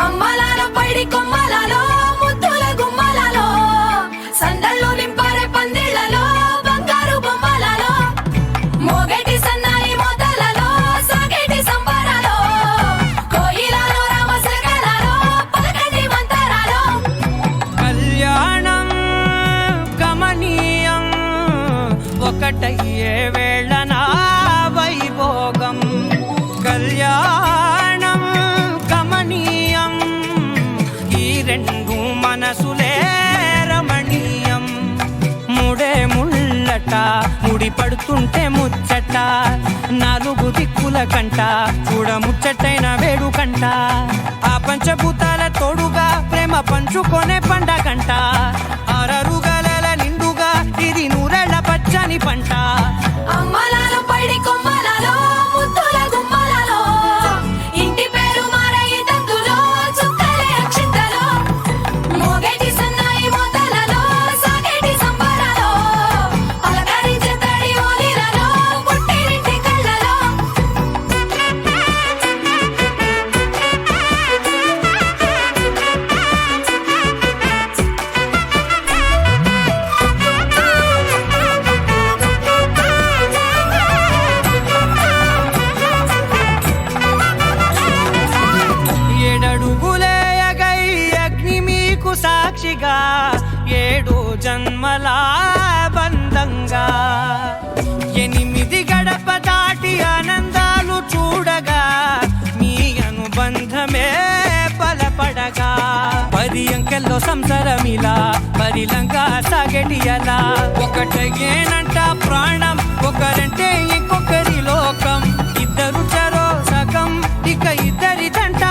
అమ్మలాలో పైడి కొమ్మలలో ముద్దుల గుమ్మలలో సందళ్ళు నింపారే పందిళ్లలో బంగారు బొమ్మలలో మోగేటి సన్నాయి మోతలలో సాగేటి సంబరాలో కోయిలలో రామసగలలో పలకటి మంతరాలో కళ్యాణం గమనీయం ఒకటయ్యే వేళన వైభోగం కళ్యాణం గమనీయం ఈ రెండు మనసులే రమణీయం ముడే ముళ్ళట ముడి పడుతుంటే ముచ్చట నాలుగు దిక్కుల కంట చూడ ముచ్చటైన వేడుకంట ఆ పంచభూతాల తోడుగా ప్రేమ పంచుకొనే పండగంట ఆరరుగల నిండుగా ఇది నూరెళ్ళ పచ్చని పంట అమ్మలాలో పైడి కొమ్మలలో ముద్దుల గుమ్మలలో ఇంటి పేరు మారయి తందులో చుక్కలే అక్షింతలో మోగేటి సన్నాయి మోతలలో సాగేటి సంబరాలో పలకరించే తడి ఓలిలలో పుట్టినింటి కళ్ళలో ఏడడుగులే ఎగై అగ్ని మీకు సాక్షిగా ఏడు జన్మల బంధంగా ఎనిమిది గడప దాటి ఆనందాలు చూడగా మీ అనుబంధమే బలపడగా 10 అంకెల్లో సంసారమిలా పరిలంగా సాగటియలా ఒకటేనంట ప్రాణం ఒకరంటే ఇంకొకరి లోకం ఇద్దరు చరో సగం ఇక ఇద్దరి దంట